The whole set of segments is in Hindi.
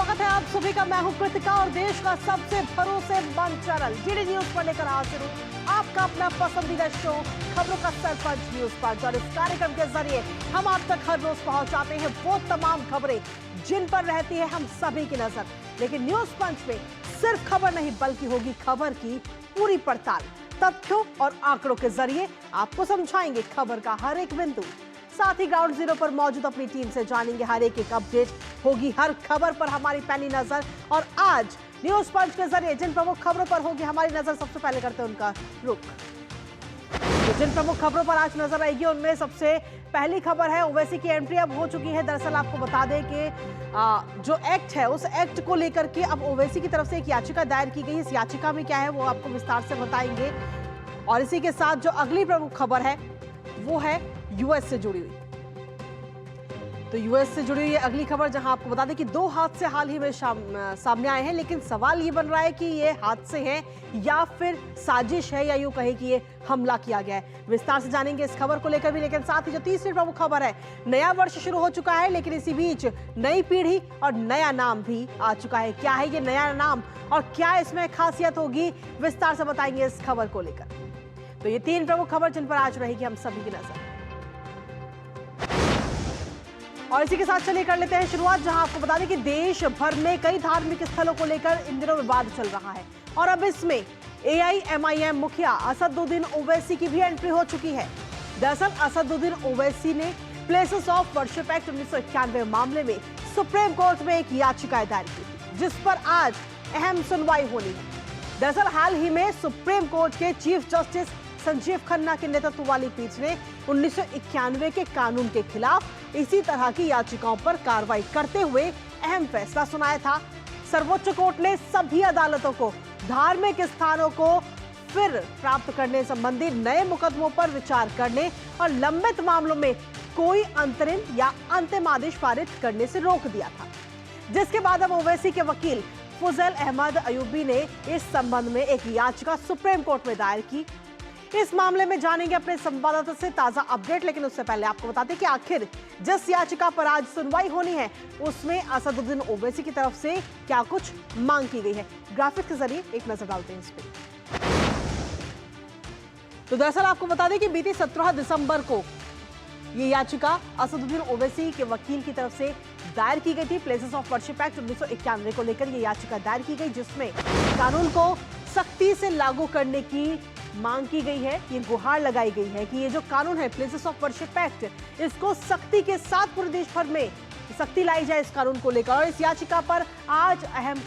स्वागत है आप सभी का। मैं हूं कृतिका और देश का सबसे भरोसेमंद चैनल डीडी न्यूज पर लेकर हाजिर हूं आपका अपना पसंदीदा शो खबरों का सरपंच न्यूज पंच। और इस कार्यक्रम के जरिए हम आप तक हर रोज पहुंचाते हैं वो तमाम खबरें जिन पर रहती है हम सभी की नजर। लेकिन न्यूज पंच में सिर्फ खबर नहीं बल्कि होगी खबर की पूरी पड़ताल। तथ्यों और आंकड़ों के जरिए आपको समझाएंगे खबर का हर एक बिंदु। साथ ही ग्राउंड जीरो पर मौजूद अपनी टीम से जानेंगे हर एक अपडेट। होगी हर खबर पर हमारी पैनी नजर। और आज न्यूज पंच के जरिए जिन प्रमुख खबरों पर होगी हमारी नजर, सबसे पहले करते हैं उनका रुख। तो जिन प्रमुख खबरों पर आज नजर आएगी उनमें सबसे पहली खबर है ओवैसी की एंट्री अब हो चुकी है। दरअसल आपको बता दें कि जो एक्ट है उस एक्ट को लेकर के अब ओवैसी की तरफ से एक याचिका दायर की गई। इस याचिका में क्या है वो आपको विस्तार से बताएंगे। और इसी के साथ जो अगली प्रमुख खबर है वो है यूएस से जुड़ी हुई। तो यूएस से जुड़ी हुई अगली खबर, जहां आपको बता दें कि दो हादसे हाल ही में सामने आए हैं। लेकिन सवाल ये बन रहा है कि ये हादसे हैं या फिर साजिश है या यूं कहे कि ये हमला किया गया है। विस्तार से जानेंगे इस खबर को लेकर भी। लेकिन साथ ही जो तीसरी प्रमुख खबर है, नया वर्ष शुरू हो चुका है लेकिन इसी बीच नई पीढ़ी और नया नाम भी आ चुका है। क्या है ये नया नाम और क्या इसमें खासियत होगी, विस्तार से बताएंगे इस खबर को लेकर। तो ये तीन प्रमुख खबर जिन पर आज रहेगी हम सभी की नजर। और इसी के साथ चलिए कर लेते हैं शुरुआत, जहां आपको बता दें कि देश भर में कई धार्मिक स्थलों को लेकर इन दिनों विवाद चल रहा है। और अब इसमें एआईएमआईएम मुखिया असदुद्दीन ओवैसी की भी एंट्री हो चुकी है। दरअसल असदुद्दीन ओवैसी ने प्लेसेस ऑफ वर्शिप एक्ट 1991 मामले में सुप्रीम कोर्ट में एक याचिका दायर की थी, जिस पर आज अहम सुनवाई होनी है। दरअसल हाल ही में सुप्रीम कोर्ट के चीफ जस्टिस संजीव खन्ना के नेतृत्व वाली पीठ ने 1991 के कानून के खिलाफ इसी तरह की याचिकाओं पर कार्रवाई करते हुए अहम फैसला सुनाया था। सर्वोच्च कोर्ट ने सभी अदालतों को धार्मिक स्थानों को फिर प्राप्त करने संबंधी नए मुकदमों पर विचार करने और लंबित मामलों में कोई अंतरिम या अंतिम आदेश पारित करने से रोक दिया था। जिसके बाद अब ओवैसी के वकील फुजैल अहमद अयूबी ने इस संबंध में एक याचिका सुप्रीम कोर्ट में दायर की। इस मामले में जानेंगे अपने संवाददाता से ताजा अपडेट। लेकिन उससे पहले आपको बता दें कि आखिर जिस याचिका पर आज सुनवाई होनी है उसमें असदुद्दीन ओवैसी की तरफ से क्या कुछ मांग की गई है, ग्राफिक्स के जरिए एक नजर डालते हैं इस पे। तो दरअसल आपको बता दें कि बीती 17 दिसंबर को ये याचिका असदुद्दीन ओवैसी के वकील की तरफ से दायर की गई थी। प्लेसेस ऑफ वर्शिप एक्ट 1991 को लेकर ये याचिका दायर की गई, जिसमें कानून को सख्ती से लागू करने की मांग की गई है। ये गुहार लगाई गई है कि ये जो कानून है प्लेसेस ऑफ वर्शिप एक्ट, इसको सख्ती के साथ पूरे देश भर में सख्ती लाई जाए इस कानून को लेकर। और इस याचिका पर आज अहम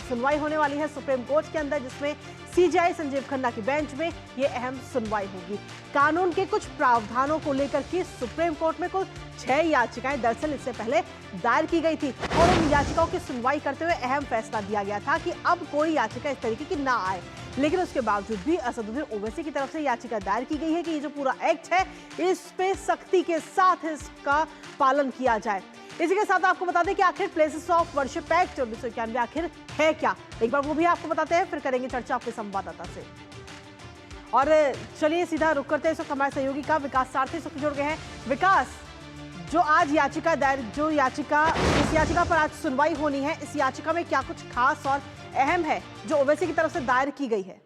सुनवाई होने वाली है सुप्रीम कोर्ट के अंदर, जिसमें सीजेआई संजीव खन्ना की बेंच में ये अहम सुनवाई होगी। कानून के कुछ प्रावधानों को लेकर के सुप्रीम कोर्ट में कुल 6 याचिकाएं दरअसल इससे पहले दायर की गई थी और उन याचिकाओं की सुनवाई करते हुए अहम फैसला दिया गया था कि अब कोई याचिका इस तरीके की ना आए। लेकिन उसके बावजूद भी असदुद्दीन ओवैसी की तरफ से याचिका दायर की गई है कि ये जो पूरा एक्ट है इस पे सख्ती के साथ इसका पालन किया जाए। इसी के साथ आपको बता दें कि आखिर प्लेसेस ऑफ वर्शिप एक्ट 1991 आखिर है क्या, एक बार वो भी आपको बताते हैं, फिर करेंगे चर्चा आपके संवाददाता से। और चलिए सीधा रुक करते हैं इस वक्त हमारे सहयोगी का विकास सारथी इस वक्त जुड़ गए हैं। विकास, जो आज याचिका दायर इस याचिका पर आज सुनवाई होनी है, इस याचिका में क्या कुछ खास और अहम है जो ओवैसी की तरफ से दायर की गई है?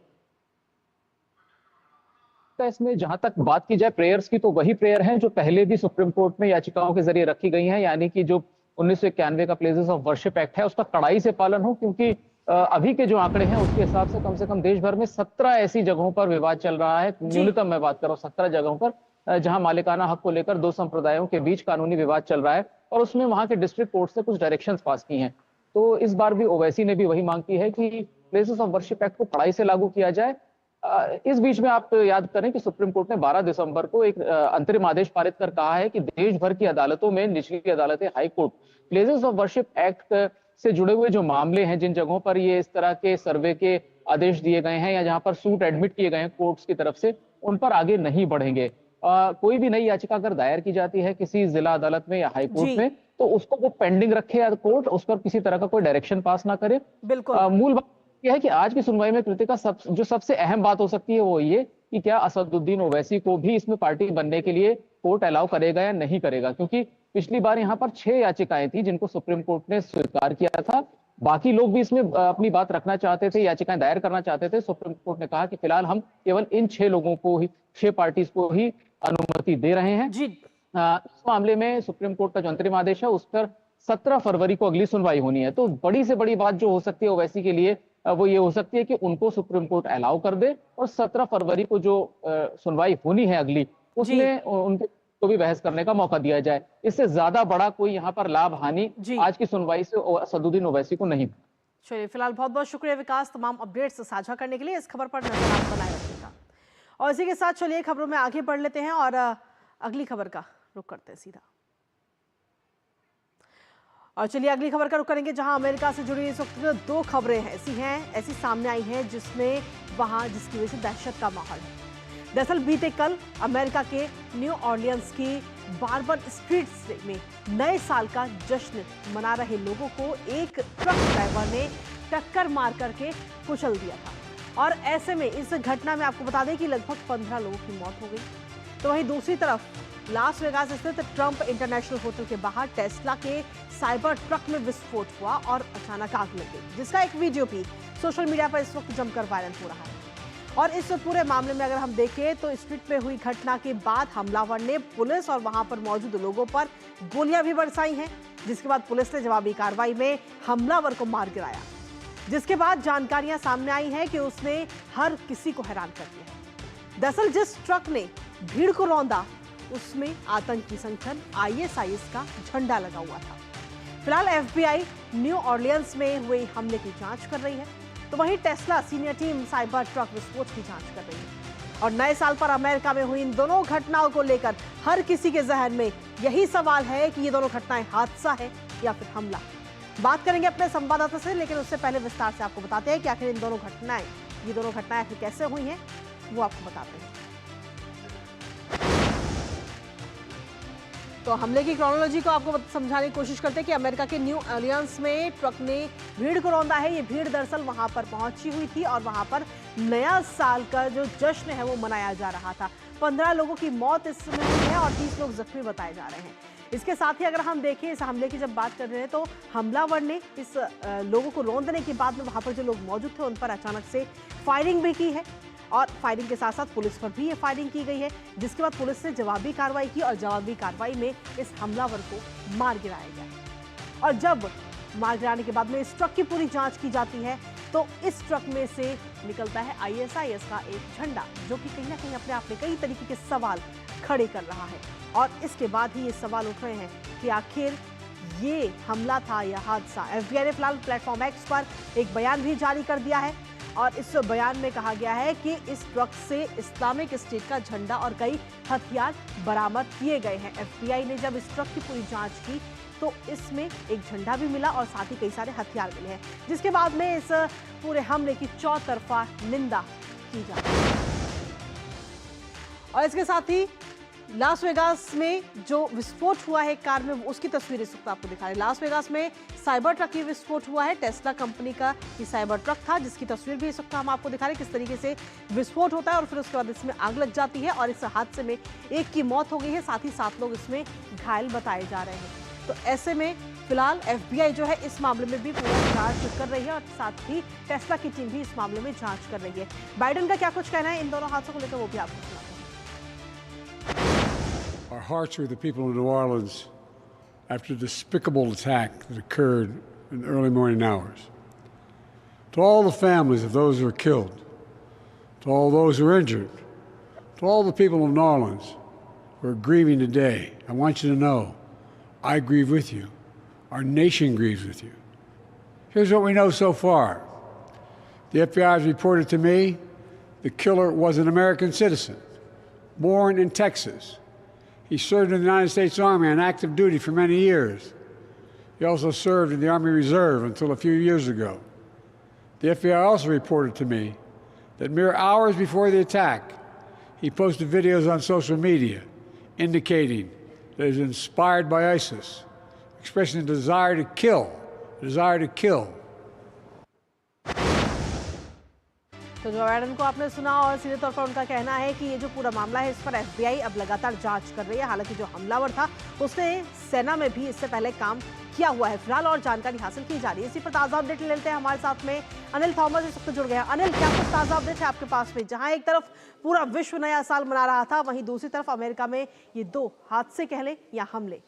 इसमें जहां तक बात की जाए प्रेयर्स की, तो वही प्रेयर हैं जो पहले भी सुप्रीम कोर्ट में याचिकाओं के जरिए रखी गई हैं, यानी कि जो 1991 का प्लेसेस ऑफ वर्शिप एक्ट है उसका कड़ाई से पालन हो। क्योंकि अभी के जो आंकड़े हैं उसके हिसाब से कम देश भर में 17 ऐसी जगहों पर विवाद चल रहा है। न्यूनतम मैं बात कर रहा हूँ 17 जगहों पर जहां मालिकाना हक को लेकर दो संप्रदायों के बीच कानूनी विवाद चल रहा है और उसमें वहां के डिस्ट्रिक्ट कोर्ट से कुछ डायरेक्शंस पास की हैं। तो इस बार भी ओवैसी ने भी वही मांग की है कि प्लेसेस ऑफ वर्शिप एक्ट को कड़ाई से लागू किया जाए। इस बीच में आप याद करें कि सुप्रीम कोर्ट ने 12 दिसंबर को एक अंतरिम आदेश पारित कर कहा है कि देश भर की अदालतों में निचली अदालतें, high court, places of worship act से जुड़े हुए जो मामले हैं, जिन जगहों पर ये इस तरह के सर्वे के आदेश दिए गए हैं या जहां पर सूट एडमिट किए गए हैं कोर्ट्स की तरफ से, उन पर आगे नहीं बढ़ेंगे। कोई भी नई याचिका अगर दायर की जाती है किसी जिला अदालत में या हाई कोर्ट में, तो उसको वो पेंडिंग रखे या कोर्ट उस पर किसी तरह का कोई डायरेक्शन पास ना करे। मूल बात यह है कि आज की सुनवाई में कृतिका जो सबसे अहम बात हो सकती है वो ये कि क्या असदुद्दीन ओवैसी को भी इसमें पार्टी बनने के लिए कोर्ट अलाउ करेगा या नहीं करेगा। क्योंकि पिछली बार यहाँ पर 6 याचिकाएं थी जिनको सुप्रीम कोर्ट ने स्वीकार किया था। बाकी लोग भी इसमें अपनी बात रखना चाहते थे, याचिकाएं दायर करना चाहते थे। सुप्रीम कोर्ट ने कहा कि फिलहाल हम केवल इन 6 लोगों को ही, 6 पार्टीज को ही अनुमति दे रहे हैं। जी। इस मामले में सुप्रीम कोर्ट का जो अंतरिम आदेश है उस पर 17 फरवरी को अगली सुनवाई होनी है। तो बड़ी से बड़ी बात जो हो सकती है ओवैसी के लिए वो ये हो सकती है कि उनको सुप्रीम कोर्ट अलाउ कर दे और 17 फरवरी को जो सुनवाई होनी है अगली, उसमें उनके को भी बहस करने का मौका दिया जाए। इससे ज्यादा बड़ा कोई यहाँ पर लाभ हानि आज की सुनवाई से असदुद्दीन ओवैसी को नहीं। चलिए, फिलहाल बहुत बहुत शुक्रिया विकास, तमाम अपडेट्स साझा करने के लिए। इस खबर पर नजर आप बनाए रखिएगा। और इसी के साथ चलिए खबरों में आगे बढ़ लेते हैं और अगली खबर का रुख करते हैं सीधा। और चलिए अगली खबर का रुख करेंगे, जहां अमेरिका से जुड़ी इस वक्त 2 खबरें ऐसी सामने आई हैं जिसमें जिसकी वजह से दहशत का माहौल है। दरअसल बीते कल अमेरिका के न्यू ऑर्लियंस की बार्बर स्ट्रीट में नए साल का जश्न मना रहे लोगों को एक ट्रक ड्राइवर ने टक्कर मार करके कुचल दिया था। और ऐसे में इस घटना में आपको बता दें कि लगभग 15 लोगों की मौत हो गई। तो वहीं दूसरी तरफ लास वेगास स्थित ट्रंप इंटरनेशनल होटल के बाहर टेस्ला के साइबर ट्रक में विस्फोट हुआ और अचानक आग लग गई, जिसका एक वीडियो भी सोशल मीडिया पर इस वक्त जमकर वायरल हो रहा है। और इस पूरे मामले में अगर हम देखें तो स्ट्रीट में हुई घटना के बाद हमलावर ने पुलिस और वहां पर मौजूद लोगों पर गोलियां भी बरसाई हैं, जिसके बाद पुलिस ने जवाबी कार्रवाई में हमलावर को मार गिराया। जिसके बाद जानकारियां सामने आई हैं कि उसने हर किसी को हैरान कर दिया। दरअसल जिस ट्रक ने भीड़ को रौंदा उसमें आतंकी संगठन ISIS का झंडा लगा हुआ था। फिलहाल FBI न्यू ऑर्लियंस में हुए हमले की जांच कर रही है, तो वहीं Tesla senior team cyber truck विस्फोट की जांच कर रही है। और नए साल पर अमेरिका में हुई इन दोनों घटनाओं को लेकर हर किसी के जहन में यही सवाल है कि ये दोनों घटनाएं हादसा है या फिर हमला। बात करेंगे अपने संवाददाता से, लेकिन उससे पहले विस्तार से आपको बताते हैं कि आखिर ये दोनों घटनाएं आखिर कैसे हुई हैं, वो आपको बताते हैं। तो हमले की क्रोनोलॉजी को आपको समझाने की कोशिश करते हैं कि अमेरिका के न्यू ऑर्लियंस में ट्रक ने भीड़ को रौंदा है। ये भीड़ दरअसल वहां पर पहुंची हुई थी और वहां पर नया साल का जो जश्न है वो मनाया जा रहा था। 15 लोगों की मौत इसमें हुई है और 30 लोग जख्मी बताए जा रहे हैं। इसके साथ ही अगर हम देखें इस हमले की जब बात कर रहे हैं तो हमलावर ने इस लोगों को रौंदने के बाद में वहां पर जो लोग मौजूद थे उन पर अचानक से फायरिंग भी की है और फायरिंग के साथ साथ पुलिस पर भी ये फायरिंग की गई है, जिसके बाद पुलिस ने जवाबी कार्रवाई की और जवाबी कार्रवाई में इस हमलावर को मार गिराया गया। और जब मार गिराने के बाद में इस ट्रक की पूरी जांच की जाती है तो इस ट्रक में से निकलता है ISIS का एक झंडा, जो कि कहीं ना कहीं अपने आप में कई तरीके के सवाल खड़े कर रहा है। और इसके बाद ही ये सवाल उठ रहे हैं कि आखिर ये हमला था या हादसा। FBI ने फिलहाल प्लेटफॉर्म X पर एक बयान भी जारी कर दिया है और इस बयान में कहा गया है कि इस ट्रक से इस्लामिक स्टेट का झंडा और कई हथियार बरामद किए गए हैं। FBI ने जब इस ट्रक की पूरी जांच की तो इसमें एक झंडा भी मिला और साथ ही कई सारे हथियार मिले हैं, जिसके बाद में इस पूरे हमले की चौतरफा निंदा की जा रही है। और इसके साथ ही लास वेगास में जो विस्फोट हुआ है कार में, उसकी तस्वीर इस वक्त आपको दिखा रहे हैं। लास वेगास में साइबर ट्रक की विस्फोट हुआ है। टेस्ला कंपनी का ये साइबर ट्रक था, जिसकी तस्वीर भी इस वक्त हम आपको दिखा रहे हैं किस तरीके से विस्फोट होता है और फिर उसके बाद इसमें आग लग जाती है और इस हादसे में एक की मौत हो गई है, साथ ही 7 लोग इसमें घायल बताए जा रहे हैं। तो ऐसे में फिलहाल FBI जो है इस मामले में भी पूरा जांच कर रही है और साथ ही टेस्ला की टीम भी इस मामले में जांच कर रही है। बाइडेन का क्या कुछ कहना है इन दोनों हादसों को लेकर, वो भी आपको सुनाते हैं। Our hearts are with the people of New Orleans after the despicable attack that occurred in the early morning hours. To all the families of those who were killed, to all those who were injured, to all the people of New Orleans who are grieving today, I want you to know I grieve with you. Our nation grieves with you. Here's what we know so far. The FBI has reported to me the killer was an American citizen, born in Texas. He served in the United States Army on active duty for many years. He also served in the Army Reserve until a few years ago. The FBI also reported to me that mere hours before the attack, he posted videos on social media indicating that he was inspired by ISIS, expressing a desire to kill. तो तो जो बाइडेन को आपने सुना और सीधे तौर पर उनका कहना है कि ये जो पूरा मामला है इस पर FBI अब लगातार जांच कर रही है। हालांकि जो हमलावर था उसने सेना में भी इससे पहले काम किया हुआ है। फिलहाल और जानकारी हासिल की जा रही है। इसी पर ताजा अपडेट लेते हैं। हमारे साथ में अनिल थॉमस इस वक्त जुड़ गए हैं। अनिल, क्या कुछ ताजा अपडेट है आपके पास में? जहां एक तरफ पूरा विश्व नया साल मना रहा था, वहीं दूसरी तरफ अमेरिका में ये दो हादसे कह लें या हमले।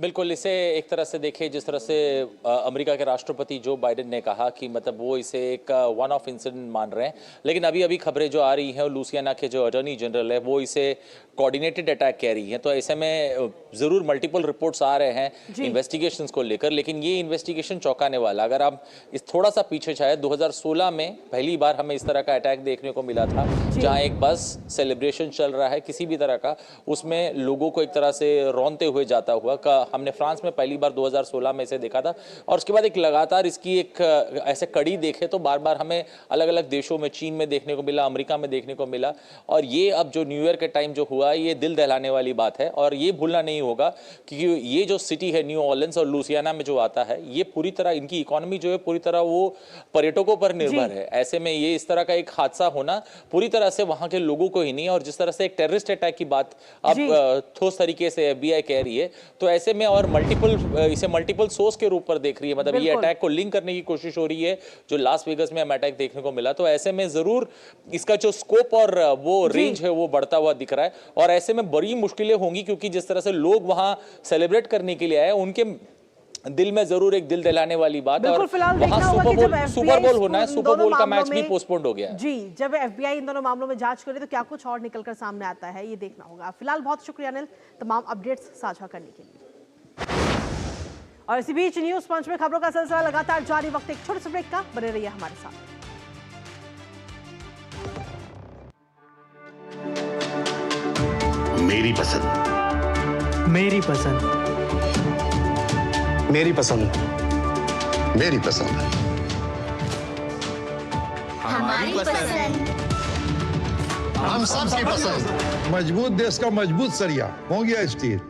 बिल्कुल, इसे एक तरह से देखें जिस तरह से अमेरिका के राष्ट्रपति जो बाइडेन ने कहा कि मतलब वो इसे एक वन ऑफ इंसिडेंट मान रहे हैं, लेकिन अभी अभी खबरें जो आ रही हैं और लुसियाना के जो अटॉर्नी जनरल है वो इसे कोऑर्डिनेटेड अटैक कह रही हैं। तो ऐसे में ज़रूर मल्टीपल रिपोर्ट्स आ रहे हैं इन्वेस्टिगेशंस को लेकर, लेकिन ये इन्वेस्टिगेशन चौंकाने वाला। अगर आप इस थोड़ा सा पीछे जाए, 2016 में पहली बार हमें इस तरह का अटैक देखने को मिला था, जहाँ एक बस सेलिब्रेशन चल रहा है किसी भी तरह का, उसमें लोगों को एक तरह से रौनते हुए जाता हुआ हमने फ्रांस में पहली बार 2016 में इसे देखा था। और उसके बाद एक लगातार इसकी एक ऐसे कड़ी देखे तो बार बार हमें अलग अलग देशों में, चीन में देखने को मिला, अमेरिका में देखने को मिला। और ये अब जो न्यू ईयर के टाइम जो हुआ, ये दिल दहलाने वाली बात है। और ये भूलना नहीं होगा क्योंकि ये जो सिटी है न्यू ऑर्लिन्स और लुसियाना में जो आता है, ये पूरी तरह इनकी इकोनॉमी जो है पूरी तरह वो पर्यटकों पर निर्भर है। ऐसे में ये इस तरह का एक हादसा होना पूरी तरह से वहां के लोगों को ही नहीं, और जिस तरह से एक टेररिस्ट अटैक की बात अब ठोस तरीके से FBI कह रही है, तो ऐसे में और इसे मल्टीपल सोर्स के रूप पर देख रही है। मतलब ये अटैक को लिंक करने की कोशिश हो रही है जो लास वेगस में हम अटैक देखने को मिला। तो ऐसे में जरूर इसका जो स्कोप और वो रेंज है वो बढ़ता हुआ दिख रहा है। और ऐसे में बड़ी मुश्किलें होंगी क्योंकि जिस तरह से लोग वहां सेलिब्रेट करने के लिए आए, उनके दिल में जरूर एक दिल दहलाने वाली बात है। और वहां सुपर बोल होना है, सुपर बोल का मैच भी पोस्टपोन्ड हो गया है। जी, जब FBI इन दोनों मामलों में जांच करे तो क्या कुछ और निकलकर सामने आता है, ये देखना होगा। फिलहाल बहुत शुक्रिया अनिल तमाम अपडेट्स साझा करने के लिए। और इसी बीच न्यूज पंच में खबरों का सिलसिला लगातार जारी। वक्त एक छोटे से ब्रेक का, बने रहिए हमारे साथ। मेरी पसंद, मेरी पसंद, मेरी पसंद, मेरी पसंद, हमारी पसंद, हम सबकी पसंद। मजबूत देश का मजबूत सरिया हो गया स्टील।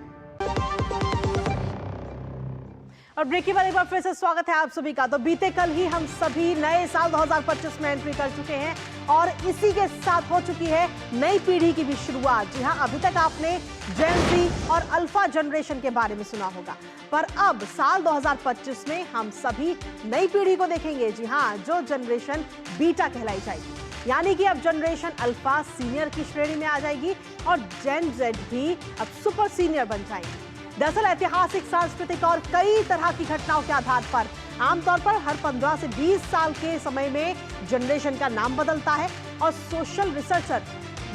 और ब्रेक के बाद एक बार फिर से स्वागत है आप सभी का। तो बीते कल ही हम सभी नए साल 2025 में एंट्री कर चुके हैं और इसी के साथ हो चुकी है नई पीढ़ी की भी शुरुआत। जी हां, अभी तक आपने जेन ज़ी और अल्फा जनरेशन के बारे में सुना होगा, पर अब साल 2025 में हम सभी नई पीढ़ी को देखेंगे। जी हां, जो जनरेशन बीटा कहलाई जाएगी, यानी कि अब जनरेशन अल्फा सीनियर की श्रेणी में आ जाएगी और जेन जेड भी अब सुपर सीनियर बन जाएंगे। दरअसल ऐतिहासिक, सांस्कृतिक और कई तरह की घटनाओं के आधार पर आमतौर पर हर 15 से 20 साल के समय में जनरेशन का नाम बदलता है और सोशल रिसर्चर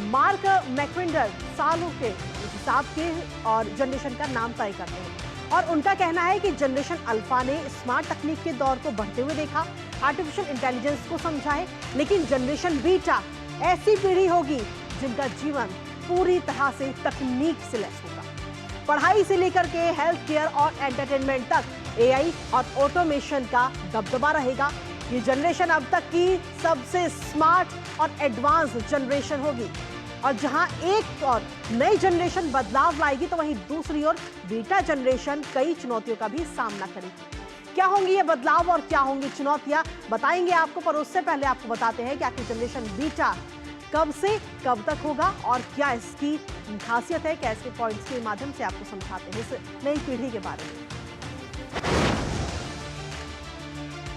मार्क मैकविंडर सालों के हिसाब के और जनरेशन का नाम तय करते हैं। और उनका कहना है कि जनरेशन अल्फा ने स्मार्ट तकनीक के दौर को बढ़ते हुए देखा, आर्टिफिशियल इंटेलिजेंस को समझाए, लेकिन जनरेशन बीटा ऐसी पीढ़ी होगी जिनका जीवन पूरी तरह से तकनीक से लैस होगा। पढ़ाई से लेकर के हेल्थ केयर और एंटरटेनमेंट तक AI और ऑटोमेशन का दबदबा रहेगा। ये जनरेशन अब तक की सबसे स्मार्ट और एडवांस जनरेशन होगी। और जहां एक और नई जनरेशन बदलाव लाएगी, तो वहीं दूसरी ओर बीटा जनरेशन कई चुनौतियों का भी सामना करेगी। क्या होंगी ये बदलाव और क्या होंगी चुनौतियां, बताएंगे आपको, पर उससे पहले आपको बताते हैं कि आखिर जनरेशन बीटा कब से कब तक होगा और क्या इसकी खासियत है, क्या इसके पॉइंट्स के माध्यम से आपको समझाते हैं इस नई पीढ़ी के बारे में।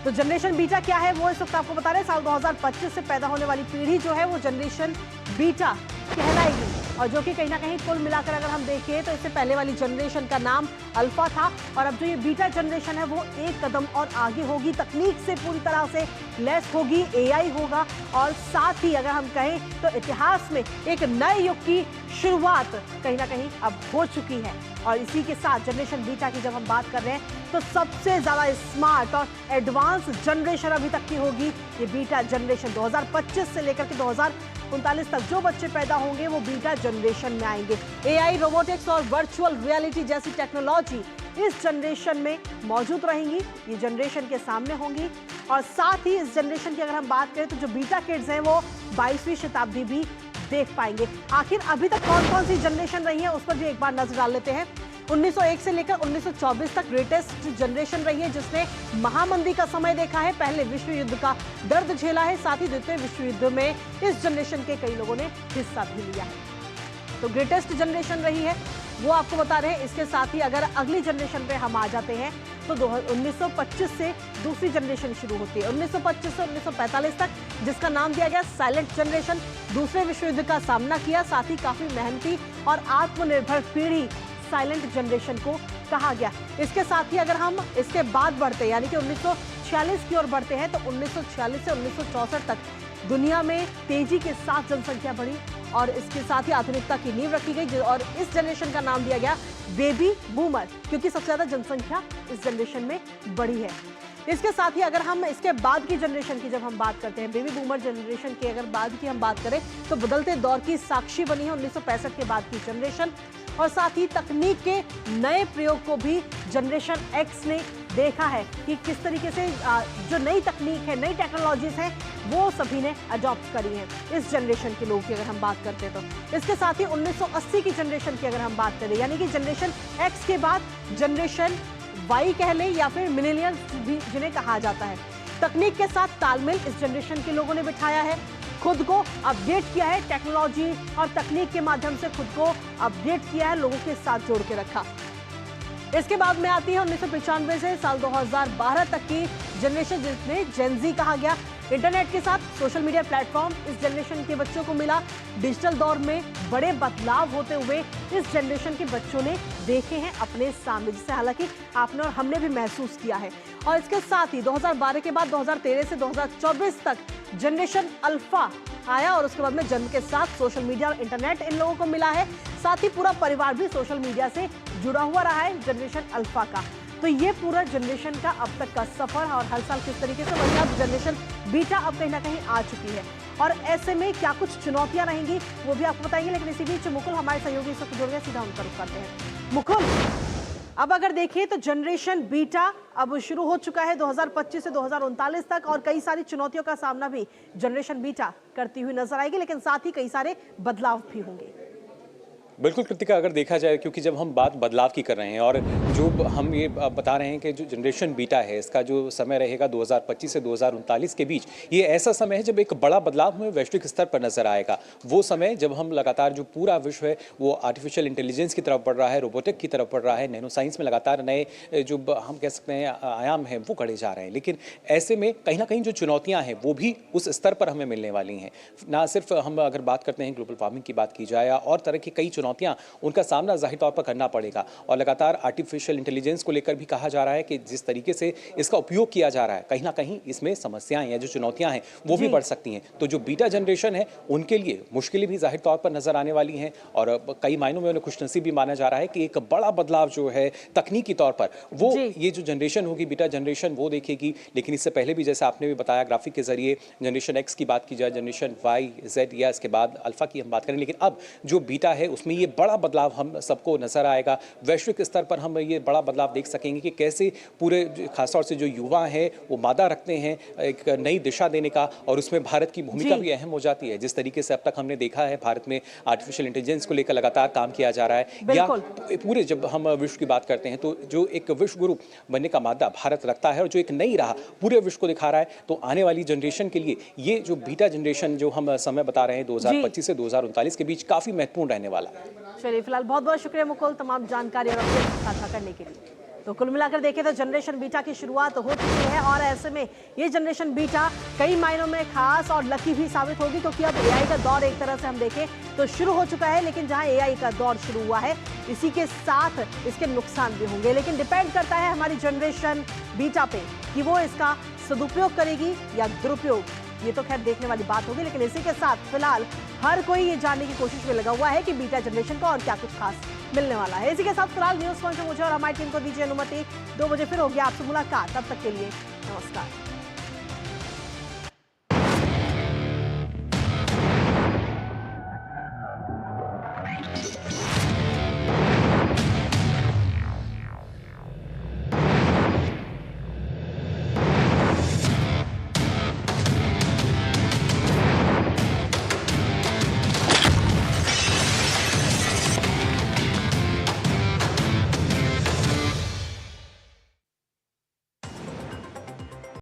तो जनरेशन बीटा क्या है वो इस वक्त आपको बता रहे हैं। साल 2025 से पैदा होने वाली पीढ़ी जो है वो जनरेशन बीटा कहलाएगी, और जो कि कहीं ना कहीं कुल मिलाकर अगर हम देखें तो इससे पहले वाली जनरेशन का नाम अल्फा था, और अब जो ये बीटा जनरेशन है वो एक कदम और आगे होगी, तकनीक से पूरी तरह से लैस होगी, AI होगा, और साथ ही अगर हम कहें तो इतिहास में एक नए युग की शुरुआत कहीं ना कहीं अब हो चुकी है। और इसी के साथ जनरेशन बीटा की जब हम बात कर रहे हैं तो सबसे ज्यादा स्मार्ट और एडवांस जनरेशन अभी तक की होगी ये बीटा जनरेशन। 2025 से लेकर के 2039 तक जो बच्चे पैदा होंगे वो बीटा जनरेशन में आएंगे। AI, रोबोटिक्स और वर्चुअल रियलिटी जैसी टेक्नोलॉजी इस जनरेशन में मौजूद रहेंगी, ये जनरेशन के सामने होंगी। और साथ ही इस जनरेशन की अगर हम बात करें तो जो बीटा किड्स हैं वो 22वीं शताब्दी भी देख पाएंगे। आखिर अभी तक कौन कौन सी जनरेशन रही है उस पर भी एक बार नजर डाल लेते हैं। 1901 से लेकर 1924 तक ग्रेटेस्ट जनरेशन रही है, जिसने महामंदी का समय देखा है, पहले विश्व युद्ध का दर्द झेला है, साथ ही द्वितीय विश्व युद्ध में इस जनरेशन के कई लोगों ने हिस्सा भी लिया है। तो ग्रेटेस्ट जनरेशन रही है वो आपको बता रहे हैं। इसके साथ ही अगर अगली जनरेशन पे हम आ जाते हैं तो 1925 से दूसरी जनरेशन शुरू होती है। 1925 से 1945 तक, जिसका नाम दिया गया साइलेंट जनरेशन, दूसरे विश्व युद्ध का सामना किया, साथ ही काफी मेहनती और आत्मनिर्भर पीढ़ी साइलेंट जनरेशन को कहा गया। इसके साथ ही अगर हम इसके बाद बढ़ते हैं, यानी कि 1946 की ओर बढ़ते हैं, तो 1946 से 1964 तक दुनिया में तेजी के साथ जनसंख्या बढ़ी और इसके साथ ही आधुनिकता की नींव रखी गई और इस जनरेशन का नाम दिया गया बेबी बूमर, क्योंकि सबसे ज्यादा जनसंख्या इस जनरेशन में बढ़ी है। इसके साथ ही अगर हम इसके बाद की जनरेशन की जब हम बात करते हैं, बेबी बूमर जनरेशन की अगर बाद की हम बात करें, तो बदलते दौर की साक्षी बनी है 1965 के बाद की जनरेशन, और साथ ही तकनीक के नए प्रयोग को भी जनरेशन एक्स ने देखा है कि किस तरीके से जो नई तकनीक है, नई टेक्नोलॉजीज हैं, वो सभी ने अडॉप्ट करी हैं इस जनरेशन के लोगों की अगर हम बात करते हैं तो। इसके साथ ही 1980 की जनरेशन की अगर हम बात करें, यानी कि जनरेशन एक्स के बाद जनरेशन वाई कह लें या फिर मिलेनियल्स भी जिन्हें कहा जाता है, तकनीक के साथ तालमेल इस जनरेशन के लोगों ने बिठाया है, खुद को अपडेट किया है, टेक्नोलॉजी और तकनीक के माध्यम से खुद को अपडेट किया है, लोगों के साथ जोड़ के रखा। इसके बाद में आती है 1995 से साल 2012 तक की जनरेशन, जिसमें जेन ज़ी कहा गया। इंटरनेट के साथ सोशल मीडिया प्लेटफॉर्म इस जनरेशन के बच्चों को मिला। डिजिटल दौर में बड़े बदलाव होते हुए इस जनरेशन के बच्चों ने देखे हैं अपने सामने, जिसे हालांकि आपने और हमने भी महसूस किया है। और इसके साथ ही 2012 के बाद 2013 से 2024 तक जनरेशन अल्फा आया और उसके बाद में जन्म के साथ सोशल मीडिया और इंटरनेट इन लोगों को मिला है, साथ ही पूरा परिवार भी सोशल मीडिया से जुड़ा हुआ रहा है जनरेशन अल्फा का। तो ये पूरा जनरेशन का अब तक का सफर और हर साल किस तरीके से, वही अब जनरेशन बीटा अब कहीं ना कहीं आ चुकी है और ऐसे में क्या कुछ चुनौतियां रहेंगी वो भी आपको बताएंगे। लेकिन इसी बीच मुकुल हमारे सहयोगी से जुड़ गए, सीधा उनका रुख करते हैं। मुकुल, अब अगर देखिए तो जनरेशन बीटा अब शुरू हो चुका है 2025 से 2039 तक और कई सारी चुनौतियों का सामना भी जनरेशन बीटा करती हुई नजर आएगी, लेकिन साथ ही कई सारे बदलाव भी होंगे। बिल्कुल कृतिका, अगर देखा जाए, क्योंकि जब हम बात बदलाव की कर रहे हैं और जो हम ये बता रहे हैं कि जो जनरेशन बीटा है इसका जो समय रहेगा 2025 से 2039 के बीच, ये ऐसा समय है जब एक बड़ा बदलाव हमें वैश्विक स्तर पर नजर आएगा। वो समय जब हम लगातार जो पूरा विश्व है वो आर्टिफिशियल इंटेलिजेंस की तरफ बढ़ रहा है, रोबोटिक की तरफ बढ़ रहा है, नैनो साइंस में लगातार नए जो हम कह सकते हैं आयाम हैं वो बढ़े जा रहे हैं। लेकिन ऐसे में कहीं ना कहीं जो चुनौतियाँ हैं वो भी उस स्तर पर हमें मिलने वाली हैं। ना सिर्फ हम अगर बात करते हैं ग्लोबल वार्मिंग की बात की जाए और तरह की कई उनका सामना जाहिर तौर पर करना पड़ेगा और लगातार आर्टिफिशियल इंटेलिजेंस को लेकर भी कहा जा रहा है कि जिस तरीके से इसका उपयोग किया जा रहा है, कहीं ना कहीं इसमें समस्याएं या जो चुनौतियां हैं वो भी बढ़ सकती हैं। तो जो बीटा जनरेशन है उनके लिए मुश्किलें भी जाहिर तौर पर नजर आने वाली हैं और कई मायनों में उन्हें खुशनसीब भी माना जा रहा है कि एक बड़ा बदलाव जो है तकनीकी तौर पर वो ये जो जनरेशन होगी बीटा जनरेशन वो देखेगी। लेकिन इससे पहले भी जैसे आपने भी बताया ग्राफिक के जरिए जनरेशन एक्स की बात की जाए, जनरेशन वाई, जेड या इसके बाद अल्फा की हम बात करें, लेकिन अब जो बीटा है उसमें ये बड़ा बदलाव हम सबको नजर आएगा। वैश्विक स्तर पर हम ये बड़ा बदलाव देख सकेंगे कि कैसे पूरे खासतौर से जो युवा हैं वो मादा रखते हैं एक नई दिशा देने का और उसमें भारत की भूमिका भी अहम हो जाती है। जिस तरीके से अब तक हमने देखा है भारत में आर्टिफिशियल इंटेलिजेंस को लेकर लगातार काम किया जा रहा है, या पूरे जब हम विश्व की बात करते हैं तो जो एक विश्व गुरु बनने का मादा भारत रखता है और जो एक नई राह पूरे विश्व को दिखा रहा है, तो आने वाली जनरेशन के लिए ये जो बीटा जनरेशन जो हम समय बता रहे हैं 2025 से 2039 के बीच काफी महत्वपूर्ण रहने वाला है। चलिए, फिलहाल बहुत बहुत शुक्रिया मुकुल तमाम जानकारी और अपडेट साझा करने के लिए। तो कुल मिलाकर देखें तो जनरेशन बीटा की शुरुआत हो चुकी है और ऐसे में ये जनरेशन बीटा कई मायनों में खास और लकी भी साबित होगी, क्योंकि अब एआई का दौर एक तरह से हम देखें तो शुरू हो चुका है। लेकिन जहां एआई का दौर शुरू हुआ है इसी के साथ इसके नुकसान भी होंगे, लेकिन डिपेंड करता है हमारी जनरेशन बीटा पे कि वो इसका सदुपयोग करेगी या दुरुपयोग। ये तो खैर देखने वाली बात होगी, लेकिन इसी के साथ फिलहाल हर कोई ये जानने की कोशिश में लगा हुआ है कि बीटा जनरेशन को और क्या कुछ खास मिलने वाला है। इसी के साथ फिलहाल न्यूज़ पॉइंट से मुझे और हमारी टीम को दीजिए अनुमति। 2 बजे फिर होगी आपसे मुलाकात, तब तक के लिए नमस्कार।